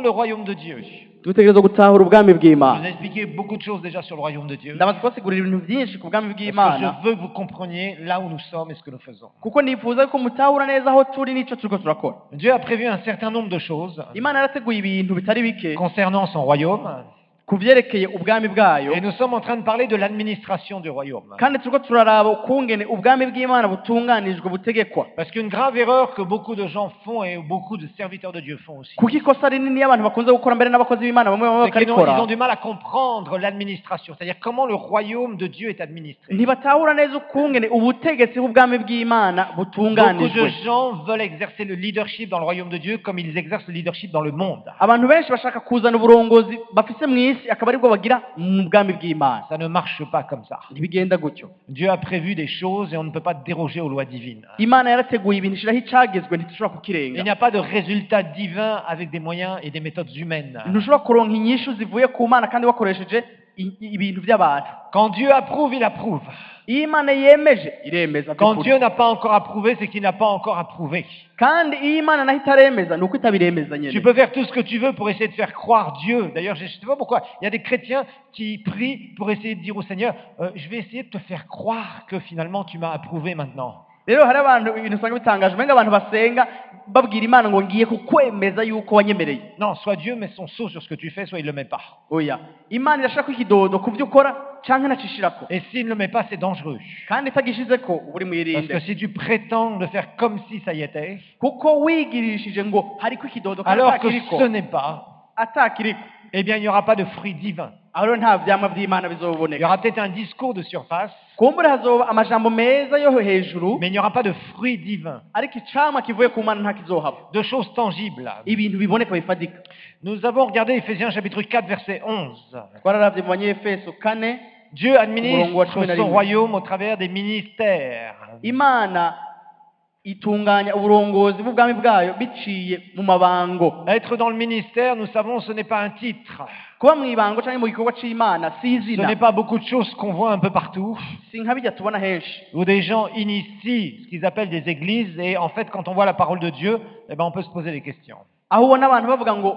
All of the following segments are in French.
le royaume de Dieu. dutegerezwa gutahura ubwami Je vous ai bw'Imana expliqué beaucoup de choses déjà sur le royaume de Dieu. ndamaze kubasigurira ibintu byinshi ku bwami Parce que bw'Imana je veux que vous compreniez là où nous sommes et ce que nous faisons. kuko nifuza ko mutahura neza aho turi n'icyo turiko turakora. Dieu a prévu un certain nombre de choses Imana yarateguye ibintu bitari bike concernant son royaume. ku vyerekeye ubwami bwayo, Et nous sommes en train de parler de l'administration du royaume. kandi turiko turaraba ukungene ubwami bw'Imana butunganijwe butegekwa. Parce qu'une grave erreur que beaucoup de gens font et beaucoup de serviteurs de Dieu font aussi, kuko ikosa rinini abantu bakunze gukora mbere n'abakozi b'Imana bamwe bamwe c'est qu'ils ont bakarikora, du mal à comprendre l'administration, c'est-à-dire comment le royaume de Dieu est administré. ntibatahura neza ukungene ubutegetsi bw'ubwami bw'Imana Beaucoup de butunganijwe. gens veulent exercer le leadership dans le royaume de Dieu comme ils exercent le leadership dans le monde. abantu benshi bashaka kuzana uburongozi bafise mu isi akaba aribwo bagira mu bwami bw'Imana. Ça ne marche pas comme ça. ntibigenda gutyo. Dieu a prévu des choses et on ne peut pas déroger aux lois divines. Imana yarateguye ibintu ishiraho icagezwe ntitushobora Il kukirenga. n'y a pas de résultat divin avec des moyens et des méthodes humaines. ntushobora kuronka inyishu zivuye ku Mana kandi wakoresheje ibintu by'abantu. Quand Dieu approuve, il approuve. iyo Imana yemeje iremeza Quand by'ukuri. Dieu n'a pas encore approuvé, c'est qu'il n'a pas encore approuvé. kandi iyo Imana naho itaremeza ni uko itabiremeza Tu nyene. peux faire tout ce que tu veux pour essayer de faire croire Dieu. D'ailleurs, je ne sais pas pourquoi. Il y a des chrétiens qui prient pour essayer de dire au Seigneur, je vais essayer de te faire croire que finalement tu m'as approuvé maintenant. rero hari abantu ibintu usanga bitangaje umenga abantu basenga babwira Imana ngo ngiye kukwemeza yuko wanyemereye. Non, soit Dieu met son sceau sur ce que tu fais, soit il ne le met pas. oya Imana irashaka ikidodo ku byo ukora canke nacishirako, Et s'il ne le met pas, c'est dangereux. kandi itagishizeko uba uri Parce mwirinde, que si tu prétends le faire comme si ça y était, kuko wigirishije ngo hariko ikidodo kandi alors que atakiriko ce n'est pas, atakiriko, eh bien, il n'y aura pas de fruits divins. aho rero nta vyamwa vy'Imana Il y bizoboneka. aura peut-être un discours de surface, kumbura hazoba amajambo meza yo hejuru, mais il n'y aura pas de fruits divins, ariko icamwa kivuye ku Mana nta kizohaba, de choses tangibles. ibintu biboneka bifatika. Nous avons regardé Éphésiens chapitre 4, verset 11. twararavye mu Banyefeso 4. Dieu administre Umurongo wa cumi na son rimwe. royaume au travers des ministères. Imana itunganya uburongozi bw'ubwami bwayo biciye mu mabango. Être dans le ministère, nous savons, ce n'est pas un titre. kuba mu ibango canke mu gikorwa c'Imana si Ce izina, n'est pas beaucoup de choses qu'on voit un peu partout, si nka bijya tubona henshi. où des gens initient ce qu'ils appellent des églises, et en fait, quand on voit la parole de Dieu, eh ben, on peut se poser des questions. aho ubona abantu bavuga ngo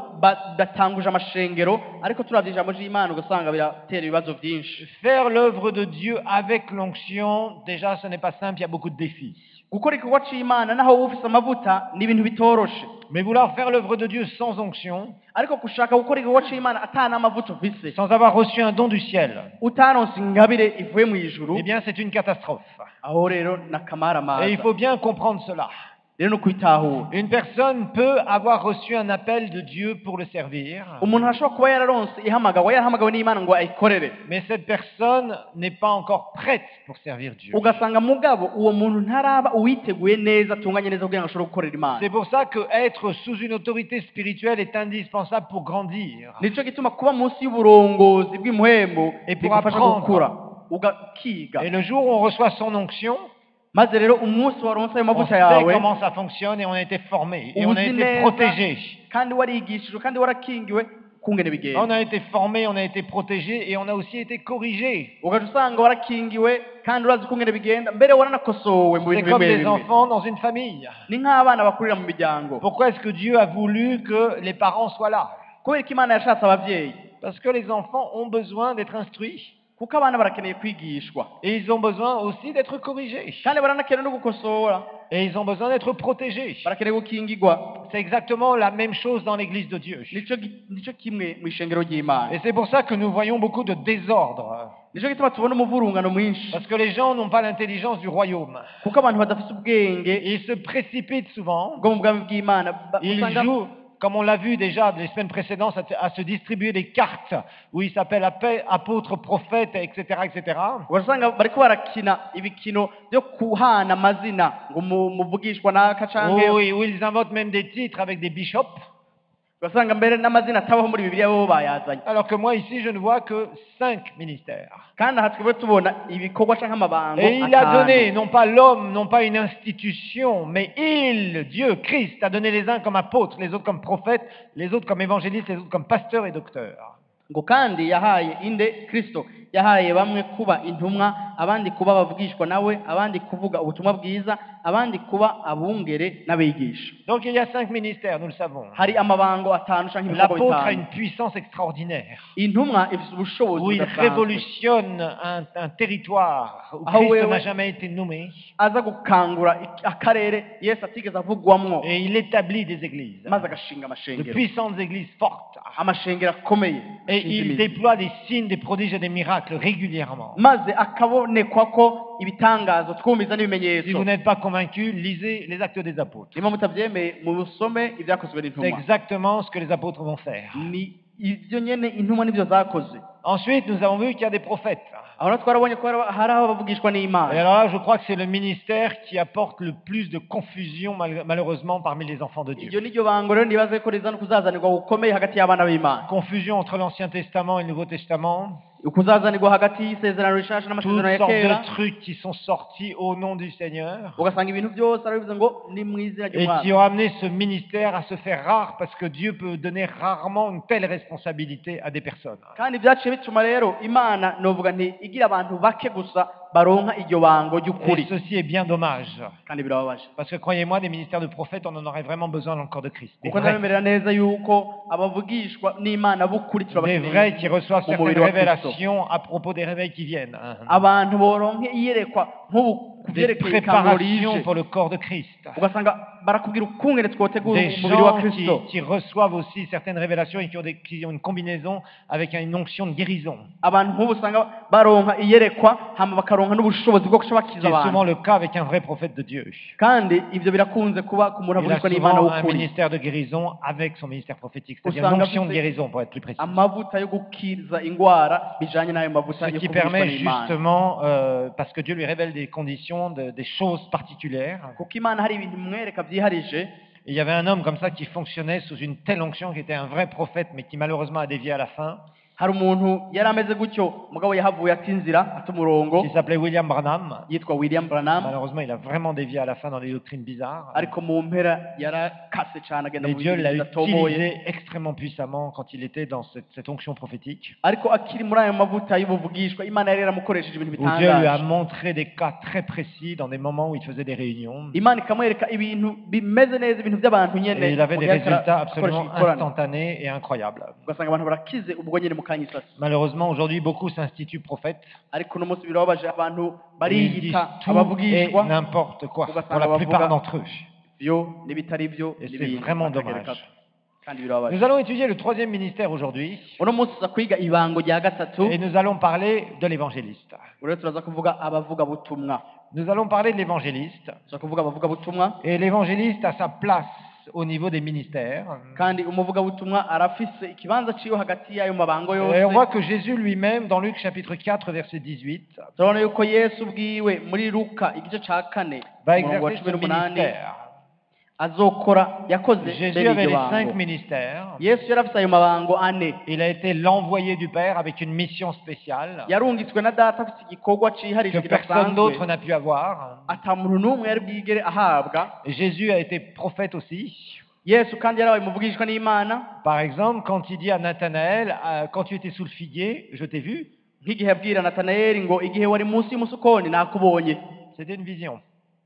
batanguje amashengero, ariko turavye ijambo ry'Imana ugasanga biratera ibibazo vyinshi. Faire l'œuvre de Dieu avec l'onction, déjà, ce n'est pas simple, il y a beaucoup de défis. gukora igikorwa c'Imana naho wowe ufise amavuta ni ibintu bitoroshe, Mais vouloir faire l'œuvre de Dieu sans onction, ariko gushaka gukora igikorwa c'Imana atana amavuta ufise, sans avoir reçu un don du ciel, utaronse ingabire ivuye mu ijuru, eh bien, c'est une catastrophe. aho rero nakamara Et il maza. faut bien comprendre cela. rero no kwitahura. Une personne peut avoir reçu un appel de Dieu pour le servir, umuntu arashobora kuba yararonse yarahamagawe n'Imana ngo ayikorere, mais cette personne n'est pas encore prête pour servir Dieu. ugasanga mugabo uwo muntu ntaraba uwiteguye neza atunganye neza kugira ngo ashobore gukorera Imana. C'est pour ça que être sous une autorité spirituelle est indispensable pour grandir. nico gituma kuba munsi y'uburongozi bw'imuhembo Et pour bigufasha apprendre. gukura ugakiga. Et le jour où on reçoit son onction, maze rero umunsi waronse ayo on mavuta sait yawe, comment ça fonctionne et on a été formé et on a uzi été neza protégé. kandi warigishijwe kandi warakingiwe kungene On bigenda, a été formé, on a été protégé et on a aussi été corrigé. ugaca usanga warakingiwe kandi urazi kungene bigenda, mbere waranakosowe mu C'est bintu comme bimwe des bimwe. enfants dans une famille. ni nk'abana bakurira mu miryango. Pourquoi est-ce que Dieu a voulu que les parents soient là? kubera ko Imana yashatse abavyeyi, Parce que les enfants ont besoin d'être instruits kuko abana barakeneye kwigishwa et ils ont besoin aussi d'être corrigés kandi baranakeneye no gukosora, et ils ont besoin d'être protégés. barakeneye gukingirwa. C'est exactement la même chose dans l'église de Dieu. nico kimwe mu ishengero ry'Imana. Et c'est pour ça que nous voyons beaucoup de désordre. nico gituma tubona umuvurungano mwinshi, Parce que les gens n'ont pas l'intelligence du royaume. kuko abantu badafise ubwenge Et ils se précipitent souvent. bwo mu bwami bw'Imana. Ils Usanga- jouent, comme on l'a vu déjà les semaines précédentes, à se distribuer des cartes où ils s'appellent apôtres, prophètes, etc., etc. ugasanga bariko barakina ibikino byo kuhana amazina ngo muvugishwa naka canke, Oui, où ils inventent même des titres avec des bishops. ugasanga mbere n'amazina atabaho muri Bibiliya bo bayazanye. Alors que moi ici, je ne vois que 5 ministères. kandi aha twebwe tubona ibikorwa canke amabango Et il a atanu. donné, non pas l'homme, non pas une institution, mais Dieu, Christ, a donné les uns comme apôtres, les autres comme prophètes, les autres comme évangélistes, les autres comme pasteurs et docteurs. ngo kandi yahaye inde Kristo yahaye bamwe kuba intumwa abandi kuba abavugishwa nawe abandi kuvuga ubutumwa bwiza abandi kuba abungere n'abigisha. Donc il y a 5 ministères, nous le savons. Hari amabango atanu canke ibikorwa L'apôtre a bitanu. une puissance extraordinaire, Intumwa ifite ubushobozi où il budasanzwe révolutionne un territoire où Ah Christ ouais, n'a ouais. jamais été nommé, aza gukangura akarere Yesu atigeze avugwamwo et il établit des églises, maze agashinga de amashengero puissantes églises fortes, amashengero akomeye et ashinze il imizi. déploie des signes, des prodiges et des miracles régulièrement. maze akabonekwa ko ibitangazo twumviza Si n'ibimenyetso. vous n'êtes pas convaincu, lisez les Actes des Apôtres. niba mutabyemeye musome ibyakozwe C'est n'intumwa. exactement ce que les apôtres vont faire. ni ibyo nyene intumwa nibyo zakoze. Ensuite, nous avons vu qu'il y a des prophètes. aho natwe twarabonye ko hari aho bavugishwa Et n'Imana. alors là, je crois que c'est le ministère qui apporte le plus de confusion, malheureusement, parmi les enfants de Dieu. iryo niryo bango rero nibaze ko rizana kuzazanirwa gukomeye hagati y'abana b'Imana. Confusion entre l'Ancien Testament et le Nouveau Testament. ukuzazanirwa hagati y'isezerano rishasha n'amasezerano Toutes ya sortes kera. de trucs qui sont sortis au nom du Seigneur ugasanga ibintu byose arabivuze ngo ni mu izina et qui ry'Umwami. ont amené ce ministère à se faire rare parce que Dieu peut donner rarement une telle responsabilité à des personnes. kandi byaciye bituma rero Imana novuga nti igira abantu bake gusa baronka iryo bango Et ry'ukuri, ceci est bien dommage. kandi birababaje Parce que croyez-moi, des ministères de prophètes, on en aurait vraiment besoin encore de Christ. Des kuko vrais, ndabemerera neza yuko abavugishwa n'Imana b'ukuri des turabakeneye. vrais qui reçoivent Au certaines mubiri wa Kristo. révélations à propos des réveils qui viennent. abantu boronke iyerekwa nk'ubu ku Des byerekeye ikanguro préparations rije, pour le corps de Christ. ugasanga barakubwira ukungene twotegura Des umubiri wa gens Kristo. qui reçoivent aussi certaines révélations et qui ont une combinaison avec une onction de guérison. abantu nk'ubu usanga baronka iyerekwa hama bakaronka n'ubushobozi bwo guca Ce qui bakiza est souvent abantu, le cas avec un vrai prophète de Dieu. kandi ivyo birakunze kuba ku muntu Il a avugishwa n'Imana souvent un w'ukuri. ministère de guérison avec son ministère prophétique, c'est-à-dire Usanga une onction de afite guérison pour être plus précis. amavuta yo gukiza ingwara bijanye n'ayo mavuta Ce yo qui kuvugishwa permet n'Imana. justement, parce que Dieu lui révèle des conditions, des choses particulières. kuko Imana hari ibintu imwereka vyiharije. Et il y avait un homme comme ça qui fonctionnait sous une telle onction, qui était un vrai prophète, mais qui malheureusement a dévié à la fin, hari umuntu yari ameze gutyo mugabo yahavuye ata inzira ata umurongo, qui s'appelait William Branham. yitwa William Branham, Malheureusement, il a vraiment dévié à la fin dans des doctrines bizarres. ariko mu mpera yarakase cane agenda Mais mu Dieu bintu l'a bidatomoye. utilisé extrêmement puissamment quand il était dans cette onction prophétique, ariko akiri muri ayo mavuta y'ubuvugishwa Imana yari yaramukoresheje ibintu où Dieu lui a bitangaje. montré des cas très précis dans des moments où il faisait des réunions. Imana ikamwereka ibintu bimeze neza, ibintu by'abantu nyene, Et il avait mu des gihe ariko résultats arakoresha absolument ikorana. instantanés et incroyables. ugasanga abantu barakize ubwo nyene mu kanya isasi. Malheureusement, aujourd'hui, beaucoup s'instituent prophètes. ariko uno munsi birababaje, abantu Et ils disent bariyita tout et abavugishwa n'importe quoi, pour ugasanga la plupart bavuga d'entre eux. vyo n'ibitari vyo Et c'est n'ibintu vraiment batagereka. dommage. kandi birababaje. Nous allons étudier le troisième ministère aujourd'hui, uno munsi tuza kwiga ibango rya gatatu. et nous allons parler de l'évangéliste. rero turaza kuvuga abavuga butumwa. Nous allons parler de l'évangéliste, tuza kuvuga abavuga butumwa, et l'évangéliste a sa place au niveau des ministères. kandi umuvuga butumwa arafise ikibanza ciwe hagati y'ayo mabango Et on yose. voit que Jésus lui-même, dans Luc chapitre 4, verset 18, turabona yuko Yesu ubwiwe muri Luka igice ca 4 va umurongo wa exercer ce 18 ministère. azokora yakoze Jésus bene avait iryo les 5 bango. ministères. Yesu yari afise ayo mabango ane. Il a été l'envoyé du Père avec une mission spéciale yarungitswe na data afise igikorwa que ciharije personne d'autre kidasanzwe n'a pu avoir. ata muntu n'umwe yari bwigere ahabwa. Et Jésus a été prophète aussi. Yesu kandi yarabaye umuvugishwa n'Imana, Par exemple, quand il dit à Nathanaël, quand tu étais sous le figuier, je t'ai vu, nk'igihe yabwira Natanayeli ngo igihe wari munsi y'umusukoni nakubonye. c'était une vision.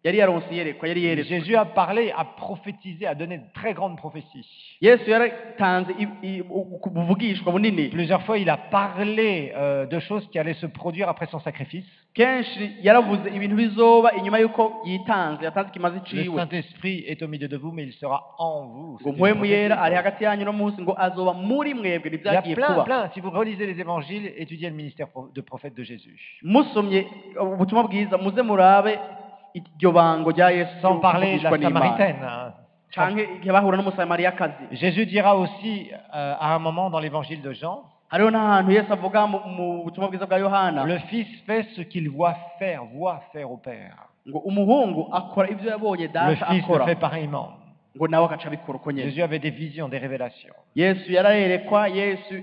yari yaronse iyerekwa, yari yeretswe. Jésus a parlé, a prophétisé, a donné de très grandes prophéties. Yesu yaratanze ubuvugishwa bunini. Plusieurs fois, il a parlé de choses qui allaient se produire après son sacrifice. kenshi yaravuze ibintu bizoba inyuma y'uko yitanze, yatanze ikimazi Le ciwe. Saint-Esprit est au milieu de vous, mais il sera en vous. C'est ngo une mpwemu yera prophétie. ari hagati yanyu no munsi ngo azoba muri mwebwe. Il y a ntibyagiye plein, kuba. plein. Si vous relisez les évangiles, étudiez le ministère de prophète de Jésus. musomye ubutumwa bwiza muze murabe iryo bango rya Yesu Sans parler de la uvugishwa n'Imana. Samaritaine. Hein. canke igihe bahura n'umusamariyakazi. Jésus dira aussi à un moment dans l'évangile de Jean, hariho n'ahantu Yesu avuga mu butumwa bwiza bwa Yohana le Fils fait ce qu'il voit faire au Père. ngo umuhungu akora ibyo yabonye Le data Fils le akora, fait pareillement. ngo nawe agaca abikora uko nyene. Jésus avait des visions, des révélations. Yesu yarayerekwa, Yesu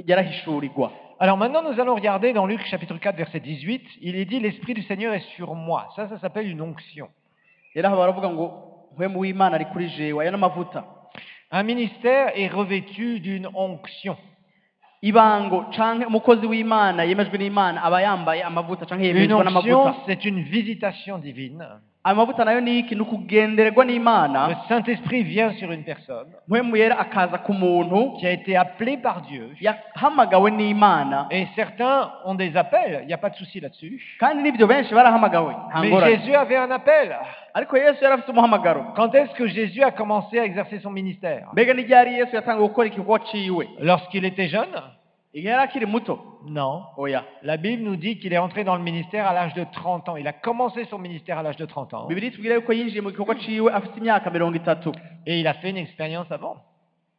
yarahishurirwa. Alors maintenant, nous allons regarder dans Luc chapitre 4, verset 18, il est dit, l'Esprit du Seigneur est sur moi. Ça s'appelle une onction. rero aho baravuga ngo mpwemu w'Imana ari kuri jewe, aya n'amavuta. Un ministère est revêtu d'une onction. ibango canke umukozi w'Imana yemejwe n'Imana aba yambaye amavuta canke Une yemejwe onction, n'amavuta. c'est une visitation divine. Amavuta nayo ni iki? Ni ukugendererwa Le n'Imana. Saint-Esprit vient sur une personne Mpwemu yera akaza ku muntu qui a été appelée par Dieu. yahamagawe n'Imana, Et certains ont des appels, il n'y a pas de souci là-dessus. kandi n'ibyo benshi barahamagawe nta Mais ngorane. Jésus avait un appel. Ariko Yesu yari afite umuhamagaro. Quand est-ce que Jésus a commencé à exercer son ministère? Mbega ni ryari Yesu yatangiye gukora igikorwa ciwe? Lorsqu'il était jeune? Igihe yari akiri muto? Non. Oya. La Bible nous dit qu'il est entré dans le ministère à l'âge de 30 ans. Il a commencé son ministère à l'âge de 30 ans. Bibiliya itubwira yuko yinjiye mu gikorwa ciwe afite imyaka 30. Et il a fait une expérience avant.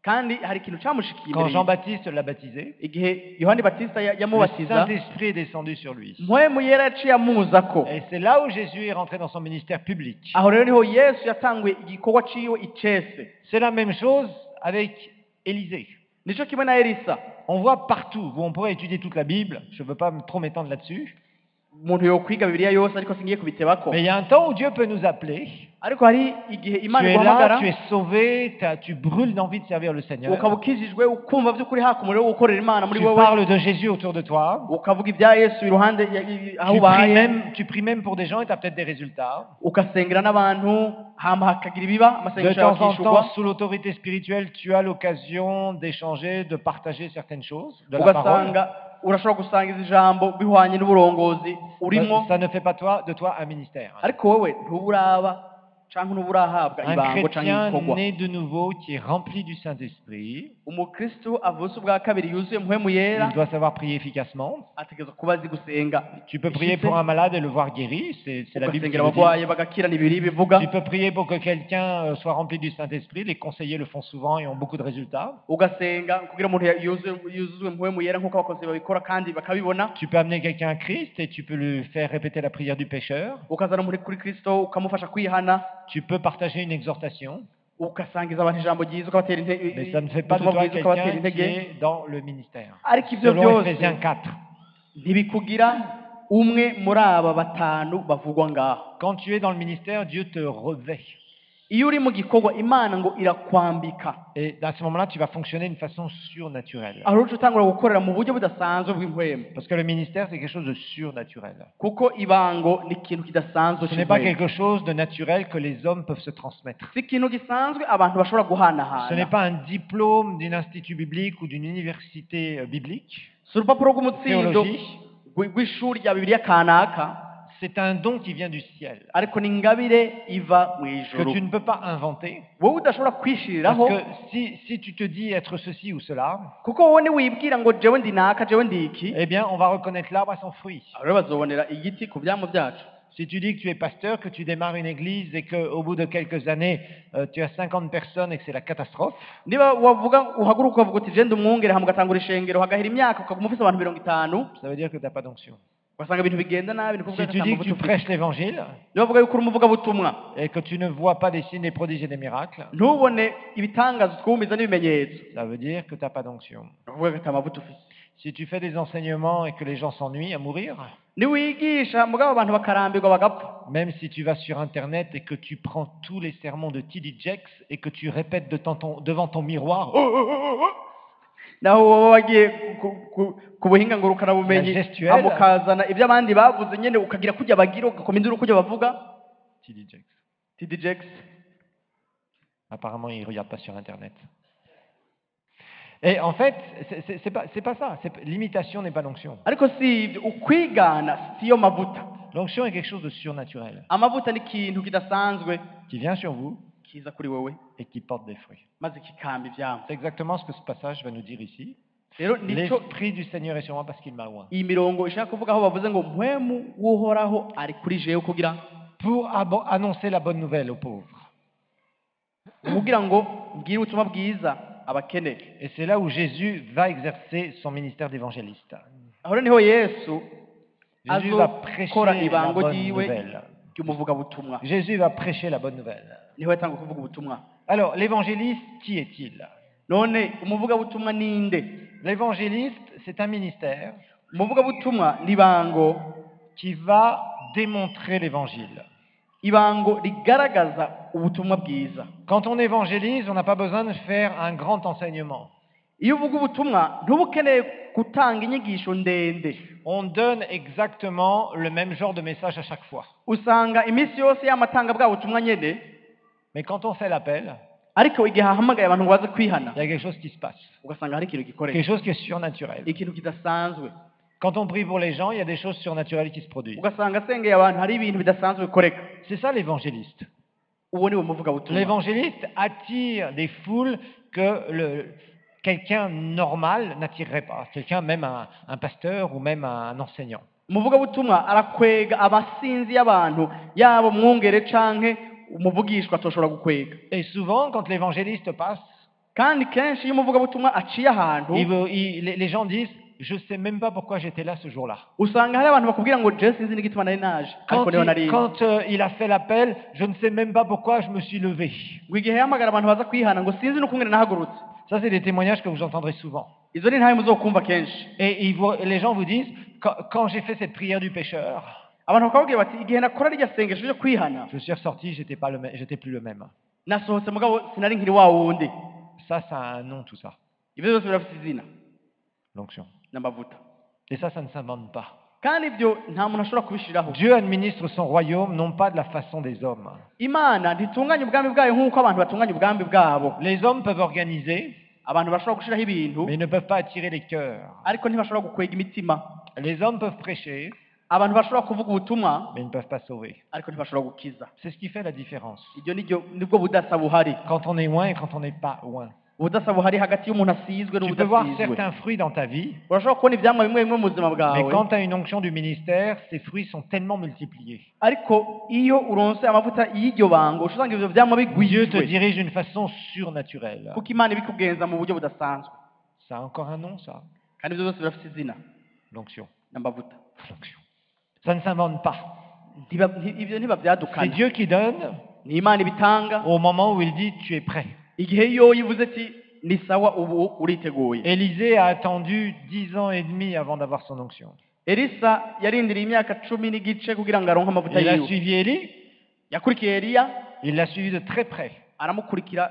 Kandi hari ikintu camushikiye Quand imbere. Jean-Baptiste l'a baptisé, Igihe Yohani Batista le yamubatiza, Saint-Esprit est descendu sur lui. mpwemu yera yaciye amuzako. Et c'est là où Jésus est rentré dans son ministère public. Aho rero niho Yesu yatanguye igikorwa ciwe icese. C'est la même chose avec Élisée. Nico kimwe na Elisa. On voit partout, on pourrait étudier toute la Bible, je ne veux pas trop m'étendre là-dessus, Umuntu yokwiga Bibiliya yose ariko singiye kubitebako. mais il y a un temps où Dieu peut nous appeler. Ariko hari igihe Tu Imana es là, iguhamagara, tu es sauvé, tu brûles d'envie de servir le Seigneur. ukaba ukijijwe ukumva by'ukuri haka umuriro wo gukorera Imana muri Tu wewe, parles de Jésus autour de toi. ukavuga ibya Yesu iruhande aho ubaye, Tu pries même pour des gens et tu as peut-être des résultats. ugasengera n'abantu hama hakagira ibiba De amasengesho temps en temps, yakishurwa, sous l'autorité spirituelle, tu as l'occasion d'échanger, de partager certaines choses, de la parole. ugasanga urashobora gusangiza ijambo bihwanye n'uburongozi urimo, Ça ne fait pas de toi un ministère. ariko wowe ntuburaba canke ntuburahabwa Un ibango canke chrétien igikorwa. né de nouveau qui est rempli du Saint-Esprit, Umukristo avutse ubwa kabiri yuzuye mpwemu yera il doit savoir prier efficacement. ategerezwa kuba azi gusenga. Tu peux prier pour un malade et le voir guéri, c'est la Bible qui ugasengera le dit. abarwayi bagakira n'ibiri bivuga, Tu peux prier pour que quelqu'un soit rempli du Saint-Esprit. Les conseillers le font souvent et ont beaucoup de résultats. ugasenga kugira umuntu yuzuzwe mpwemu yera nk'uko abakozi babikora kandi bakabibona. Tu peux amener quelqu'un à Christ et tu peux lui faire répéter la prière du pécheur. Ukazana umuntu kuri Kristo ukamufasha kwihana, Tu peux partager une exhortation, ugasangiza abantu ijambo ryiza ukabatera mais ça ne fait pas de toi quelqu'un qui est dans le ministère. ariko ivyo Selon byose Ephésiens 4, ntibikugira umwe muri aba batanu bavugwa ngaho. quand tu es dans le ministère, Dieu te revêt. Iyo uri mu gikorwa Imana ngo irakwambika, Et à ce moment-là, tu vas fonctionner d'une façon surnaturelle. aho uca utangura gukorera mu buryo budasanzwe bw'impwemu, Parce que le ministère, c'est quelque chose de surnaturel. kuko ibango ni ikintu kidasanzwe Ce n'est pas cy'impwemu. quelque chose de naturel que les hommes peuvent se transmettre. Si ikintu gisanzwe abantu bashobora Ce n'est guhanahana. pas un diplôme d'un institut biblique ou d'une université biblique. Si urupapuro rw'umutsindo Théologie. rw'ishuri rya Bibiliya kanaka, C'est un don qui vient du ciel, ariko ni ingabire iva mu que ijuru, tu ne peux pas inventer. wowe udashobora Parce kwishiriraho, que si tu te dis être ceci ou cela, kuko wowe niwibwira ngo jewe ndi naka jewe ndi iki, eh bien, on va reconnaître l'arbre à son fruit. abo rero bazobonera igiti ku byamo byacu. Si tu dis que tu es pasteur, que tu démarres une église et qu'au bout de quelques années, tu as 50 personnes et que c'est la catastrophe, Niba wavuga uhaguruka ukavuga uti je ndi umwungere hama ugatangura ishengero hagahera imyaka ukaguma ufise abantu 50, ça veut dire que tu n'as pas d'onction. ugasanga ibintu bigenda nabi, ni kuvuga Si tu dis que tu prêches l'évangile niba uvuga yuko uri umuvugabutumwa et que tu ne vois pas des signes, des prodiges et des miracles, ntubone ibitangazo twumiza n'ibimenyetso, ça veut dire que tu n'as pas d'onction. uvuga ko ata mavuta ufise. Si tu fais des enseignements et que les gens s'ennuient à mourir, Niwigisha mugabo abantu bakarambirwa bagapfa, même si tu vas sur Internet et que tu prends tous les sermons de T.D. Jakes et que tu répètes devant ton miroir, naho wowe wagiye ku buhinga ngurukanabumenyi La gestuelle. hama ukazana ibyo abandi bavuze nyene ukagira kujya bagira ugakoma induru kujya bavuga. T.D. Jakes, TD Jakes apparemment il ne regarde pas sur Internet. Et en fait, c'est pas ça. L'imitation n'est pas l'onction. ariko si ibyo ukwigana siyo mavuta. L'onction est quelque chose de surnaturel Amavuta ni ikintu kidasanzwe qui vient sur vous kiza kuri wewe et qui porte des fruits. maze kikamba ivyamwa. C'est exactement ce que ce passage va nous dire ici. Rero nico L'Esprit du Seigneur est sur moi parce qu'il m'a oint. iyi mirongo ishaka kuvuga aho bavuze ngo mpwemu w'uhoraho ari kuri jewe kugira Pour annoncer la bonne nouvelle aux pauvres. kugira ngo mbwire ubutumwa bwiza abakene. Et c'est là où Jésus va exercer son ministère d'évangéliste. Aho rero niho Yesu Jésus va prêcher azokora la ibango bonne ryiwe nouvelle. ry'umuvugabutumwa. Jésus va prêcher la bonne nouvelle. Niho yatanga kuvuga ubutumwa. Alors, l'évangéliste, qui est-il? None umuvugabutumwa ninde? L'évangéliste, c'est un ministère Umuvugabutumwa ni ibango, qui va démontrer l'évangile. ibango rigaragaza ubutumwa bwiza. Quand on évangélise, on n'a pas besoin de faire un grand enseignement. iyo uvuga ubutumwa ntuba ukeneye gutanga inyigisho ndende. On donne exactement le même genre de message à chaque fois. Usanga iminsi yose yamatanga bwa butumwa nyene, Mais quand on fait l'appel, ariko igihe ahamagaye abantu ngo baze kwihana il y a quelque chose qui se passe. ugasanga hari ikintu gikoreka, Quelque chose qui est surnaturel. ikintu kidasanzwe. Quand on prie pour les gens, il y a des choses surnaturelles qui se produisent. Ugasanga asengeye abantu hari ibintu bidasanzwe bikoreka. C'est ça l'évangéliste. Uwo ni we muvuga butumwa. L'évangéliste attire des foules que quelqu'un normal n'attirerait pas. Quelqu'un, même un pasteur ou même un enseignant. Umuvuga butumwa arakwega abasinzi y'abantu, yaba umwungere canke umuvugishwa atoshobora gukwega. Et souvent, quand l'évangéliste passe, Kandi kenshi iyo umuvuga butumwa aciye ahantu, les gens disent « Je ne sais même pas pourquoi j'étais là ce jour-là ». usanga hari abantu bakubwira ngo je sinzi n'igituma nari naje, ariko niho nari. Quand il a fait l'appel, je ne sais même pas pourquoi je me suis levé. Ngo igihe yahamagara abantu baza kwihana ngo sinzi n'ukungene nahagurutse. Ça, c'est des témoignages que vous entendrez souvent. Izo ni ntahe muzokumva kenshi. Et les gens vous disent « Quand j'ai fait cette prière du pécheur, Abantu bakababwira bati igihe nakora rya sengesho ryo kwihana, je suis ressorti, j'étais plus le même. nasohotse mugabo sinari nkiri wa wundi. Ça a un nom, tout ça. Ibyo byose birafite izina L'onction. n'amavuta. Et ça ne s'invente pas. Kandi ibyo nta muntu ashobora kubishiriraho. Dieu administre son royaume non pas de la façon des hommes. Imana ntitunganya ubwami bwayo nk'uko abantu batunganya ubwami bwabo. Les hommes peuvent organiser, Abantu bashobora gushiraho ibintu, mais ils ne peuvent pas attirer les cœurs. ariko ntibashobora gukwega imitima. Les hommes peuvent prêcher, Abantu bashobora kuvuga ubutumwa, mais ils ne peuvent pas sauver. ariko ntibashobora gukiza. C'est ce qui fait la différence. Ibyo nibwo budasa buhari. Quand on est loin et quand on n'est pas loin. Ubudasa buhari hagati y'umuntu asizwe Tu peux voir n'ubudasizwe. certains fruits dans ta vie, Urashobora kubona ivyamwa bimwe bimwe mu buzima mais bwawe, quand tu as une onction du ministère, ces fruits sont tellement multipliés. ariko iyo uronse amavuta y'iryo bango usanga ivyo vyamwa Dieu te bigwizwe, dirige d'une façon surnaturelle. kuko Imana ibikugenza mu buryo budasanzwe. Ça a encore un nom, ça? Kandi ivyo byose birafite izina L'onction. n'amavuta. L'onction. Ça ne s'invente pas. Ivyo ntiba C'est vyadukana, Dieu qui donne ni Imana ibitanga. au moment où il dit tu es prêt. Igihe iyo yivuze ati ni sawa, ubu uriteguye. Élisée a attendu 10 ans et demi avant d'avoir son onction. Elisa yarindiriye imyaka 10 n'igice kugira ngo aronke amavuta Il a yiwe. suivi Élie, Yakurikiye Eliya, il l'a suivi de très près, aramukurikira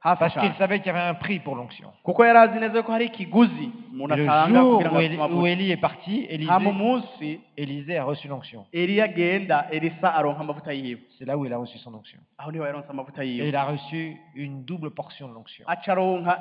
hafi parce qu'il cyane, savait qu'il y avait un prix pour l'onction. kuko yari azi neza ko hari ikiguzi umuntu Le atanga jour kugira ngo où asume où amavuta. Élie est parti, Hama umunsi Élisée a reçu l'onction. Eliya agenda, Elisa aronka amavuta yiwe. C'est là où il a reçu son onction. Aho niho yaronse amavuta Et yiwe, il a reçu une double portion de l'onction. aca aronka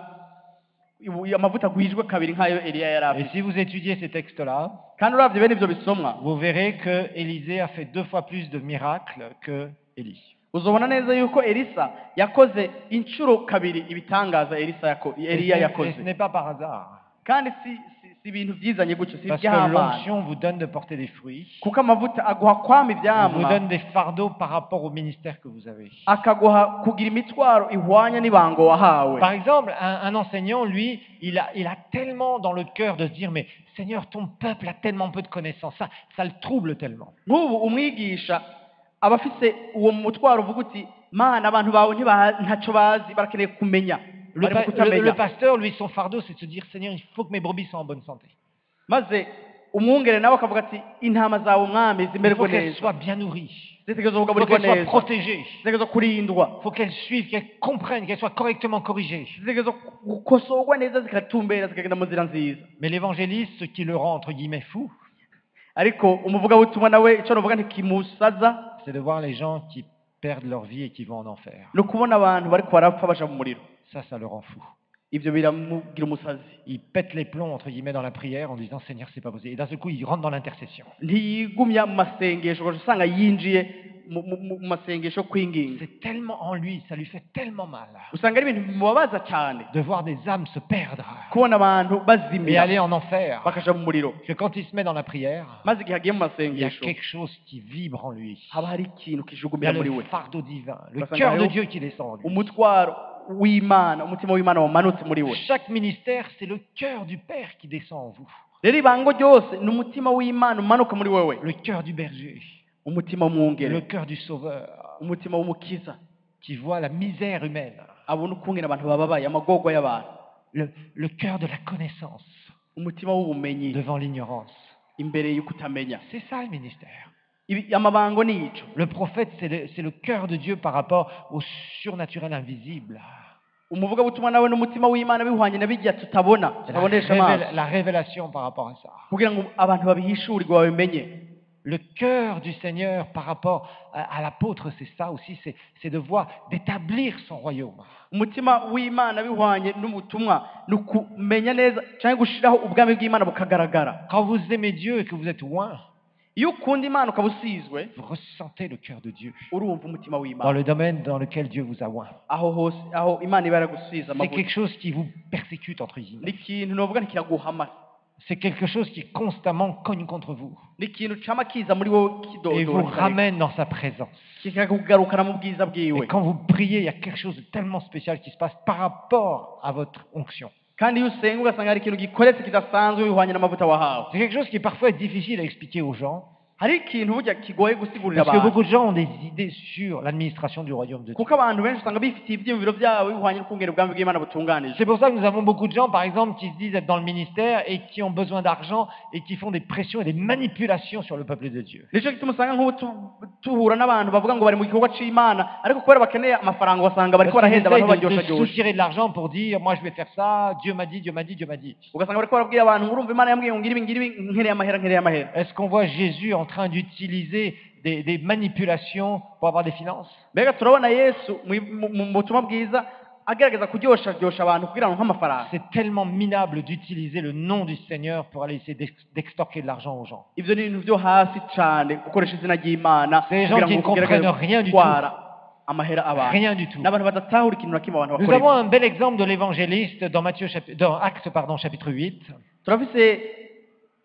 amavuta agwijwe kabiri nk'ayo Eliya yari Et afite. si vous étudiez ces textes-là, Kandi uravye bene ivyo bisomwa, vous verrez que Élisée a fait 2 fois plus de miracles que Élie. uzobona neza yuko Elisa yakoze incuro kabiri ibitangaza Eliya Et yakoze. ce n'est pas par hasard. Kandi si ibintu byizanye gutyo, si Parce que iby'amana, l'onction vous donne de porter des fruits, kuko amavuta aguha kwama vous ivyamwa, donne des fardeaux par rapport au ministère que vous avez. akaguha kugira imitwaro ihwanya n'ibango wahawe. Par exemple, un enseignant, lui, il a tellement dans le cœur de se dire, mais Seigneur, ton peuple a tellement peu de connaissances, ça le trouble tellement. Nk'ubu umwigisha aba afise uwo mutwaro uvuga uti mana abantu bawe ntaco bazi, barakeneye kumenya, bari mu Le kutamenya. pasteur, lui, son fardeau, c'est de se dire, Seigneur, il faut que mes brebis soient en bonne santé. Maze umwungere nawe akavuga ati intama zawe mwami Il faut zimererwe qu'elles neza, soient bien nourries. zitegerezwa Il faut kugaburirwa qu'elles soient neza, protégées. zitegerezwa kurindwa, Il faut qu'elles suivent, qu'elles comprennent, qu'elles soient correctement corrigées. zitegerezwa gukosorwa neza, zikatumbera, zikagenda mu nzira nziza. Mais l'évangéliste, ce qui le rend, entre guillemets, fou, Ariko umuvugabutumwa nawe ico novuga ntikimusaza, c'est de voir les gens qui perdent leur vie et qui vont en enfer. ni ukubona abantu bariko barapfa baja mu muriro. Ça le rend fou. Ivyo biramugira umusazi. Il pète les plombs, entre guillemets, dans la prière en disant, Seigneur, c'est pas possible. Et d'un seul coup, il rentre dans l'intercession. Ntiyigumya mu masengesho, ugaca usanga yinjiye mu masengesho kwinginga. C'est tellement en lui, ça lui fait tellement mal Usanga ari ibintu bimubabaza cyane de voir des âmes se perdre kubona abantu et bazimira aller en enfer, bakaja mu muriro, que quand il se met dans la prière, maze igihe agiye mu il y a masengesho quelque chose qui vibre en lui. haba hari ikintu Il y a kijugumira muri le we, fardeau divin, le Parce cœur que de yo- Dieu qui descend en lui. umutwaro w'Imana, umutima w'Imana wamanutse muri we. Chaque ministère, c'est le cœur du Père qui descend en vous. Rero ibango ryose ni umutima w'Imana umanuka muri wewe, Le cœur du berger, umutima w'umwungere, le cœur du sauveur, umutima w'umukiza, qui voit la misère humaine, abona ukungene abantu bababaye, amagorwa y'abantu, le cœur de la connaissance umutima w'ubumenyi devant l'ignorance. imbere y'ukutamenya. C'est ça le ministère. Amabango ni ico. Le prophète, c'est le cœur de Dieu par rapport au surnaturel invisible. umuvugabutumwa nawe n'umutima w'Imana bihwanye na bijya tutabona tutabonesha amaso La révélation par rapport à ça. kugira ngo abantu babihishurirwe babimenye. Le cœur du Seigneur par rapport à l'apôtre, c'est ça aussi, c'est de voir, d'établir son royaume. Umutima w'Imana bihwanye n'umutumwa nukumenya neza cyangwa gushiraho ubwami bw'Imana bukagaragara. Quand vous aimez Dieu et que vous êtes loin, Iyo ukunda Imana ukabusizwe vous ressentez le cœur de Dieu urumva umutima dans w'Imana. le domaine dans lequel Dieu vous a oint. Aho hose aho Imana ibara gusiza C'est amavuta. quelque chose qui vous persécute, entre guillemets. N'ikintu novuga ntikiraguhama. C'est quelque chose qui constamment cogne contre vous N'ikintu cama kiza muri wowe et vous kidodora. ramène dans sa présence. Kikakugarukana mu bwiza Et bwiwe. quand vous priez, il y a quelque chose de tellement spécial qui se passe par rapport à votre onction. Kandi iyo usenga ugasanga hari ikintu gikoretse kidasanzwe bihwanye n'amavuta wahawe. C'est quelque chose qui parfois est difficile à expliquer aux gens, Hari ikintu burya kigoye gusigurira parce que abantu. beaucoup de gens ont des idées sur l'administration du royaume de Dieu. Kuko abantu benshi usanga bifitiye ibyiyumviro byabo bihwanye n'ukungera ubwami bw'Imana butunganije. C'est pour ça que nous avons beaucoup de gens, par exemple, qui se disent être dans le ministère et qui ont besoin d'argent et qui font des pressions et des manipulations sur le peuple de Dieu. Nicyo gituma usanga nk'ubu tuhura n'abantu bavuga ngo bari mu gikorwa c'Imana ariko kubera bakeneye amafaranga basanga bariko Parce qu'ils barahenda abantu essayent de baryosharyosha. soutirer de l'argent pour dire, moi je vais faire ça, Dieu m'a dit, Dieu m'a dit, Dieu m'a dit. Ugasanga bariko barabwira abantu ngo urumva Imana yambwiye ngo ngire ibi nkereye amahera. Est-ce qu'on voit Jésus en train d'utiliser des manipulations pour avoir des finances? Mbega turabona Yesu mu butumwa bwiza agerageza kuryosharyosha abantu kugira ngo nk'amafaranga. C'est tellement minable d'utiliser le nom du Seigneur pour aller essayer d'extorquer de l'argent aux gens. Ivyo ni ibintu byo hasi cyane gukoresha izina ry'Imana Ces gens qui ne comprennent rien du tout. Amahera abantu. Rien du tout. N'abantu badatahura ikintu na kimwe abantu Nous avons bakora. un bel exemple de l'évangéliste dans Actes chapitre 8. Turafise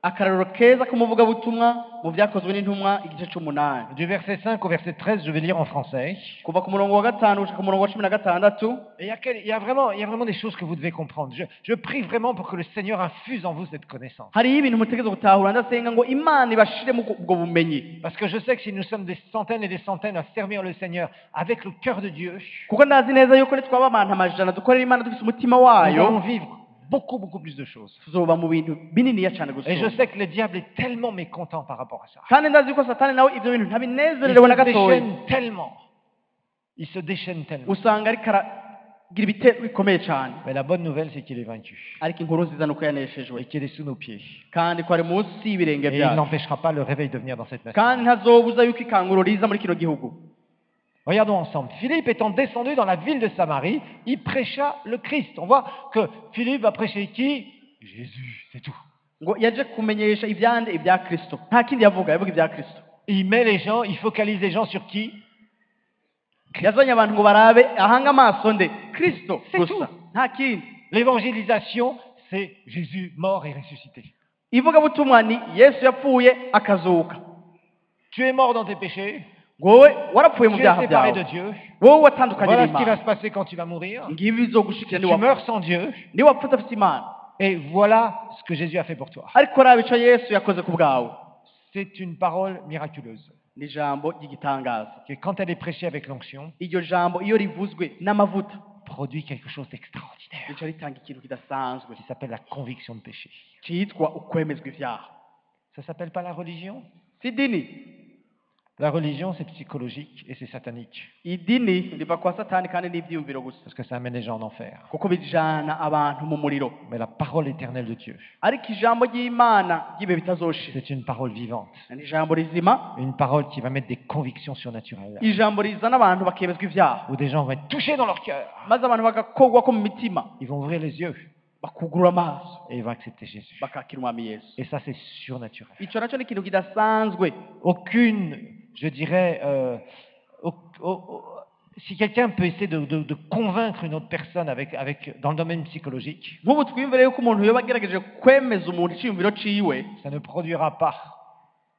akararo keza k'umuvugabutumwa mu byakozwe n'intumwa igice c'8. Du verset 5 au verset 13, je vais lire en français. Kuva ku murongo wa 5 gushika ku murongo wa 16. Et il y a vraiment des choses que vous devez comprendre. Je prie vraiment pour que le Seigneur infuse en vous cette connaissance. Hariho ibintu mutegereza gutahura ndasenga ngo Imana ibashiremo ubwo bumenyi. Parce que je sais que si nous sommes des centaines et des centaines à servir le Seigneur avec le cœur de Dieu, Kuko ndazi neza yuko twaba abantu amajana dukorera Imana dufite umutima nous wayo. allons vivre beaucoup plus de choses. Tuzoba mu bintu bininiya cyane Et je gusa. sais que le diable est tellement mécontent par rapport à ça. Kandi ndazi yuko Satani nawe ivyo bintu Il ntabinezerewe na se gatoya. déchaîne tellement. Il se déchaîne tellement. Usanga ariko aragira ibitero bikomeye cyane. Mais la bonne nouvelle, c'est qu'il est vaincu. Ariko inkuru nziza nuko yaneshejwe. Et qu'il est sous nos pieds. Kandi ko ari munsi y'ibirenge Et il byacu. n'empêchera pas le réveil de venir dans cette nation. Kandi ntazobuza yuko ikanguro riza muri kino gihugu. Regardons ensemble. Philippe étant descendu dans la ville de Samarie, il prêcha le Christ. On voit que Philippe va prêcher qui? Jésus, c'est tout. Ngo yaje kumenyesha ibyande ibya Kristo. Nta kindi yavuga ibya Kristo. Il met les gens, il focalise les gens sur qui? Yazanye abantu ngo barabe ahanga amaso nde Kristo C'est gusa. tout. Nta kindi. L'évangélisation, c'est Jésus mort et ressuscité. Ivuga butumwa ni Yesu yapfuye akazuka. Tu es mort dans tes péchés, Wowe warapfuye mu tu es byaha séparé de byawe. Dieu. Wowe watandukanye Voilà ce qui va n'Imana. se passer quand tu vas mourir. Ngibi bizogushikira Tu ni meurs sans Dieu. wapfa udafite Imana. Et voilà ce que Jésus a fait pour toi. Ariko raba ico Yesu yakoze ku bwawe. C'est une parole miraculeuse. Ni ijambo ry'igitangaza. Que quand elle est prêchée avec l'onction, Iryo jambo iyo rivuzwe n'amavuta produit quelque chose d'extraordinaire rica ritanga ikintu kidasanzwe qui s'appelle la conviction de péché. cyitwa ukwemezwa ivyaha. Ça s'appelle pas la religion? Si idini. La religion, c'est psychologique et c'est satanique. Idini riva kwa Satani kandi n'ivyiyumviro gusa. Parce que ça amène les gens en enfer. Kuko bijana abantu mu muriro. Mais la parole éternelle de Dieu, Ariko ijambo ry'Imana ry'ibihe bitazoshira. c'est une parole vivante. Ni ijambo rizima. Une parole qui va mettre des convictions surnaturelles. Ijambo rizana abantu bakemezwa ivyaha. Où des gens vont être touchés dans leur cœur. Maze abantu bagakogwa ko mu mitima. Ils vont ouvrir les yeux Bakugurura amaso. et ils vont accepter Jésus. Bakakira umwami Yesu. Et ça, c'est surnaturel. Ico naco ni ikintu kidasanzwe. Aucune, je dirais, si quelqu'un peut essayer de convaincre une autre personne dans le domaine psychologique, Nk'ubu twiyumvire yuko umuntu yoba agerageje kwemeza umuntu iciyumviro ciwe. ça ne produira pas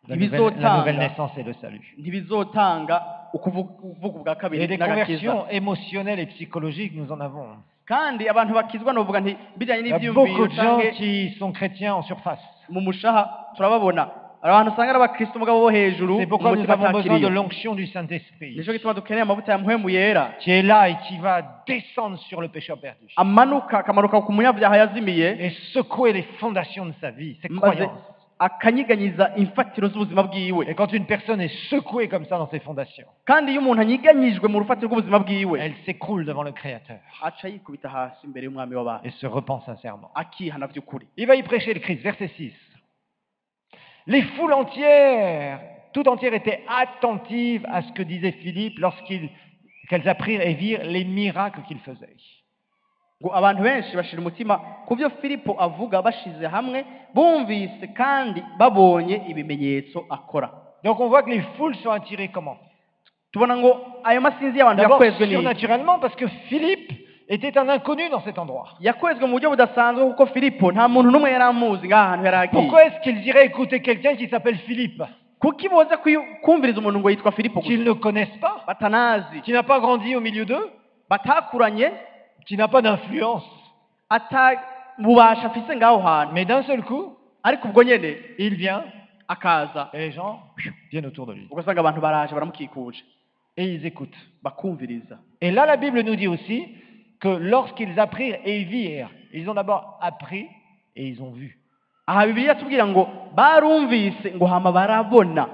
la Ibizotanga. nouvelle naissance et le salut. Ntibizotanga ukuvuga ubwa Et kabiri des n'agakiza. conversions émotionnelles et psychologiques, nous en avons. Kandi abantu bakizwa novuga nti bijanye Il y a n'ivyumviro beaucoup de gens canke qui sont chrétiens en surface. mu mushaha turababona abantu usanga ari abakristo mugabo bo hejuru C'est pourquoi nous umutima avons besoin de atakiriyo. l'onction du Saint-Esprit, Nico gituma dukeneye amavuta ya mpwemu yera qui est là et qui va descendre sur le pécheur perdu akamanuka ku munyabyaha yazimiye et secouer les fondations de sa vie, ses maze croyances. akanyiganyiza imfatiro z'ubuzima bwiwe. Et quand une personne est secouée comme ça dans ses fondations, Kandi iyo umuntu anyiganyijwe mu rufatiro rw'ubuzima bwiwe, elle s'écroule devant le Créateur aca yikubita hasi imbere y'umwami w'abantu et se repent sincèrement. akihana by'ukuri. Il va y prêcher le Christ, verset 6. Les foules entières, tout entières étaient attentives à ce que disait Philippe qu'elles apprirent et virent les miracles qu'il faisait. Ngo abantu benshi bashira umutima ku byo Filipo avuga bashize hamwe bumvise kandi babonye ibimenyetso akora. Donc on voit que les foules sont attirées comment? Tubona ngo ayo masinzi y'abantu D'abord yakwezwe ni surnaturellement parce que Philippe était un inconnu dans cet endroit. yakwezwe mu buryo budasanzwe kuko Filipo nta muntu n'umwe yari amuzi ngaha hantu yari agiye. Pourquoi est-ce qu'ils iraient écouter quelqu'un qui s'appelle Philippe, Kuki boza kumviriza umuntu ngo yitwa Filipo gusa? qu'ils ne connaissent pas, Batanazi, qui n'a pas grandi au milieu d'eux, batakuranye, qui n'a pas d'influence? atabubasha afise ngaho hantu. Mais d'un seul coup, Ariko ubwo nyene il vient akaza et les gens viennent autour de lui. ugasanga abantu baraje baramukikuje Et ils écoutent. bakumviriza. Et là, la Bible nous dit aussi que lorsqu'ils apprirent et virent, ils ont d'abord appris et ils ont vu. Aha Bibiliya tubwira ngo barumvise ngo hama barabona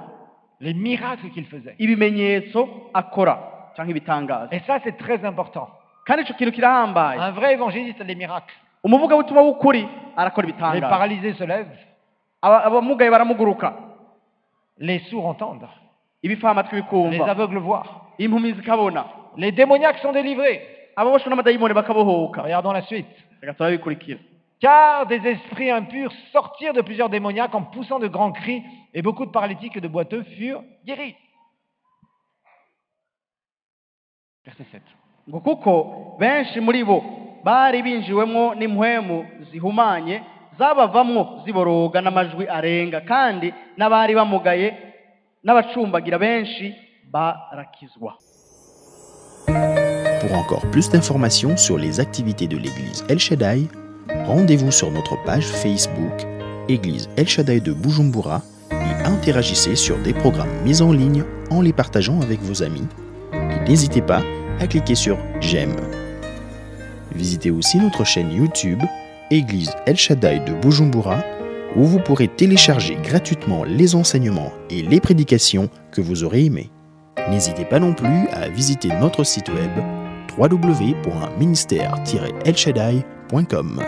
Les miracles qu'il faisait. ibimenyetso akora cyangwa ibitangaza. Et ça, c'est très important. Kandi ico kintu kirahambaye. Un vrai évangéliste a des miracles. Umuvuga butumwa w'ukuri arakora Les ibitangaza. paralysés se lèvent, Abamugaye baramuguruka, les sourds entendent, ibifamatwi les bikumva, aveugles voient, impumi zikabona, les démoniaques sont délivrés. ababoshwe n'amadayimoni bakabohoka. Regardons la suite. Reka turabikurikira. Car des esprits impurs sortirent de plusieurs démoniaques en poussant de grands cris, et beaucoup de paralytiques et de boiteux furent guéris. Verset 7. Ngo kuko benshi muri bo bari binjiwemwo n'impwemu zihumanye zabavamwo ziboroga n'amajwi arenga, kandi n'abari bamugaye n'abacumbagira benshi barakizwa. Pour encore plus d'informations sur les activités de l'église El Shaddai, rendez-vous sur notre page Facebook Église El Shaddai de Bujumbura et interagissez sur des programmes mis en ligne en les partageant avec vos amis. Et n'hésitez pas à cliquer sur J'aime. Visitez aussi notre chaîne YouTube Église El Shaddai de Bujumbura où vous pourrez télécharger gratuitement les enseignements et les prédications que vous aurez aimés. N'hésitez pas non plus à visiter notre site web www.ministère-elshaddai.com.